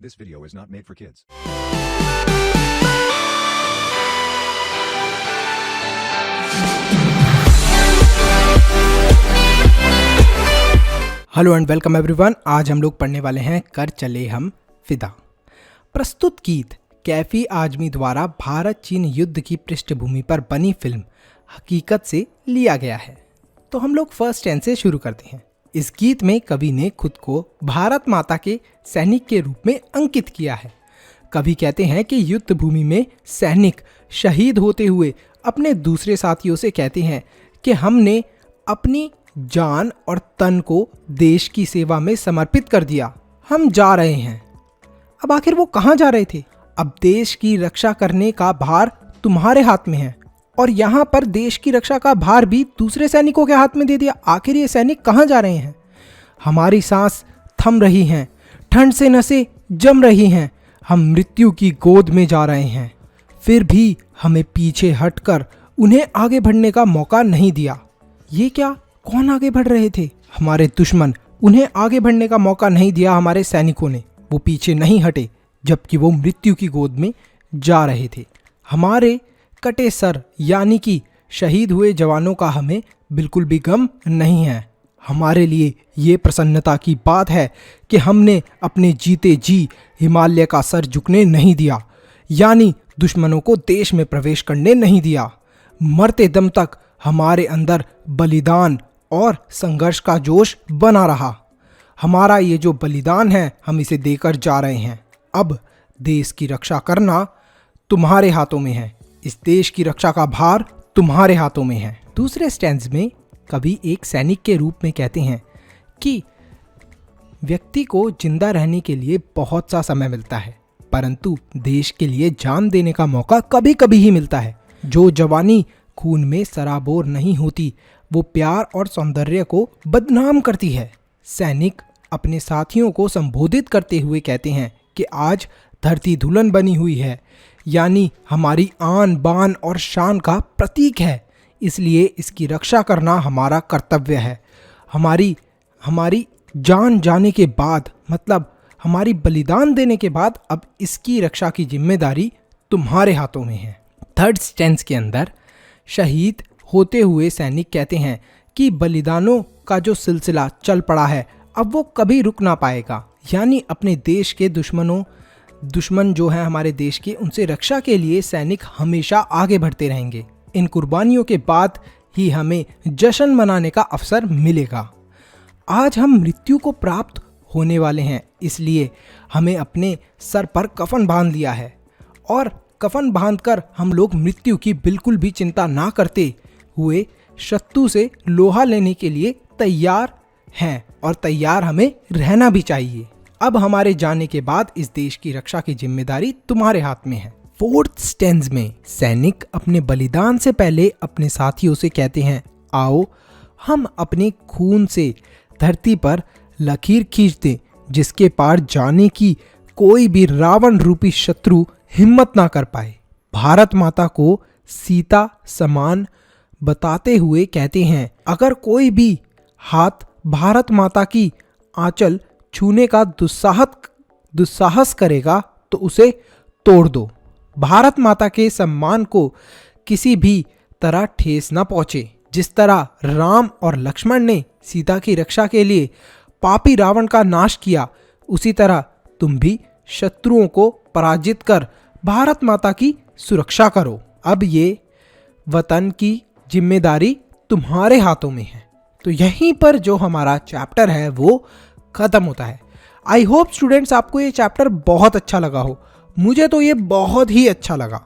This video is not made for kids. Hello and welcome everyone. आज हम लोग पढ़ने वाले हैं कर चले हम फिदा। प्रस्तुत गीत कैफी आजमी द्वारा भारत चीन युद्ध की पृष्ठभूमि पर बनी फिल्म हकीकत से लिया गया है। तो हम लोग फर्स्ट स्टैंड से शुरू करते हैं। इस गीत में कवि ने खुद को भारत माता के सैनिक के रूप में अंकित किया है। कवि कहते हैं कि युद्ध भूमि में सैनिक शहीद होते हुए अपने दूसरे साथियों से कहते हैं कि हमने अपनी जान और तन को देश की सेवा में समर्पित कर दिया, हम जा रहे हैं। अब आखिर वो कहाँ जा रहे थे? अब देश की रक्षा करने का भार तुम्हारे हाथ में है, और यहाँ पर देश की रक्षा का भार भी दूसरे सैनिकों के हाथ में दे दिया। आखिर ये सैनिक कहाँ जा रहे हैं? हमारी सांस थम रही हैं, ठंड से नसें जम रही हैं, हम मृत्यु की गोद में जा रहे हैं। फिर भी हमें पीछे हटकर उन्हें आगे बढ़ने का मौका नहीं दिया। ये क्या? कौन आगे बढ़ रहे थे? हमारे दुश्मन। उन्हें आगे बढ़ने का मौका नहीं दिया हमारे सैनिकों ने। वो पीछे नहीं हटे जबकि वो मृत्यु की गोद में जा रहे थे। हमारे कटे सर यानी कि शहीद हुए जवानों का हमें बिल्कुल भी गम नहीं है। हमारे लिए ये प्रसन्नता की बात है कि हमने अपने जीते जी हिमालय का सर झुकने नहीं दिया, यानी दुश्मनों को देश में प्रवेश करने नहीं दिया। मरते दम तक हमारे अंदर बलिदान और संघर्ष का जोश बना रहा। हमारा ये जो बलिदान है हम इसे देकर जा रहे हैं। अब देश की रक्षा करना तुम्हारे हाथों में है। इस देश की रक्षा का भार तुम्हारे हाथों में है। दूसरे स्टैंज में कवि एक सैनिक के रूप में कहते हैं कि व्यक्ति को जिंदा रहने के लिए बहुत सा समय मिलता है, परंतु देश के लिए जान देने का मौका कभी कभी ही मिलता है। जो जवानी खून में सराबोर नहीं होती वो प्यार और सौंदर्य को बदनाम करती है। सैनिक अपने साथियों को संबोधित करते हुए कहते हैं कि आज धरती दुल्हन बनी हुई है, यानी हमारी आन बान और शान का प्रतीक है, इसलिए इसकी रक्षा करना हमारा कर्तव्य है। हमारी जान जाने के बाद, मतलब हमारी बलिदान देने के बाद, अब इसकी रक्षा की जिम्मेदारी तुम्हारे हाथों में है। थर्ड स्टेंस के अंदर शहीद होते हुए सैनिक कहते हैं कि बलिदानों का जो सिलसिला चल पड़ा है अब वो कभी रुक ना पाएगा, यानी अपने देश के दुश्मन जो है हमारे देश के, उनसे रक्षा के लिए सैनिक हमेशा आगे बढ़ते रहेंगे। इन कुर्बानियों के बाद ही हमें जश्न मनाने का अवसर मिलेगा। आज हम मृत्यु को प्राप्त होने वाले हैं, इसलिए हमें अपने सर पर कफन बांध लिया है, और कफन बांधकर हम लोग मृत्यु की बिल्कुल भी चिंता ना करते हुए शत्रु से लोहा लेने के लिए तैयार हैं, और तैयार हमें रहना भी चाहिए। अब हमारे जाने के बाद इस देश की रक्षा की जिम्मेदारी तुम्हारे हाथ में है। फोर्थ स्टेंज में सैनिक अपने बलिदान से पहले अपने साथियों से कहते हैं, आओ हम अपने खून से धरती पर लकीर खींच दें, जिसके पार जाने की कोई भी रावण रूपी शत्रु हिम्मत ना कर पाए। भारत माता को सीता समान बताते हुए कहते हैं, अगर कोई भी हाथ भारत माता की आंचल छूने का दुस्साहस करेगा तो उसे तोड़ दो। भारत माता के सम्मान को किसी भी तरह ठेस न पहुंचे। जिस तरह राम और लक्ष्मण ने सीता की रक्षा के लिए पापी रावण का नाश किया, उसी तरह तुम भी शत्रुओं को पराजित कर भारत माता की सुरक्षा करो। अब ये वतन की जिम्मेदारी तुम्हारे हाथों में है। तो यहीं पर जो हमारा चैप्टर है वो खत्म होता है। आई होप स्टूडेंट्स आपको ये चैप्टर बहुत अच्छा लगा हो। मुझे तो ये बहुत ही अच्छा लगा।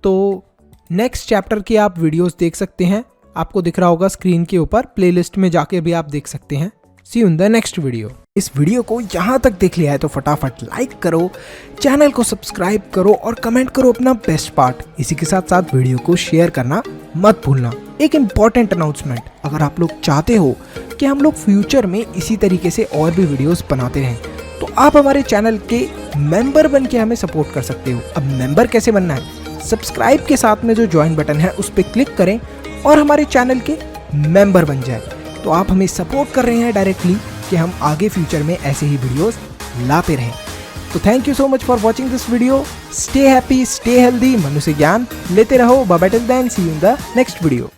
तो नेक्स्ट चैप्टर की आप वीडियोस देख सकते हैं, आपको दिख रहा होगा स्क्रीन के ऊपर। प्लेलिस्ट में जाके भी आप देख सकते हैं। See you in the next video. इस वीडियो को यहाँ तक देख लिया है तो फटाफट लाइक करो, चैनल को सब्सक्राइब करो और कमेंट करो अपना बेस्ट पार्ट। इसी के साथ साथ वीडियो को शेयर करना मत भूलना। एक इम्पॉर्टेंट अनाउंसमेंट, अगर आप लोग चाहते हो कि हम लोग फ्यूचर में इसी तरीके से और भी वीडियोस बनाते रहें तो आप हमारे चैनल के मेंबर बन के हमें सपोर्ट कर सकते हो। अब मेंबर कैसे बनना है? सब्सक्राइब के साथ में जो ज्वाइन बटन है उस पर क्लिक करें और हमारे चैनल के मेंबर बन जाए। तो आप हमें सपोर्ट कर रहे हैं डायरेक्टली कि हम आगे फ्यूचर में ऐसे ही वीडियोस लाते रहें। तो thank you so much for watching this video. Stay happy, stay healthy, मनुष्य ज्ञान लेते रहो। Bye till then, see you in the next video.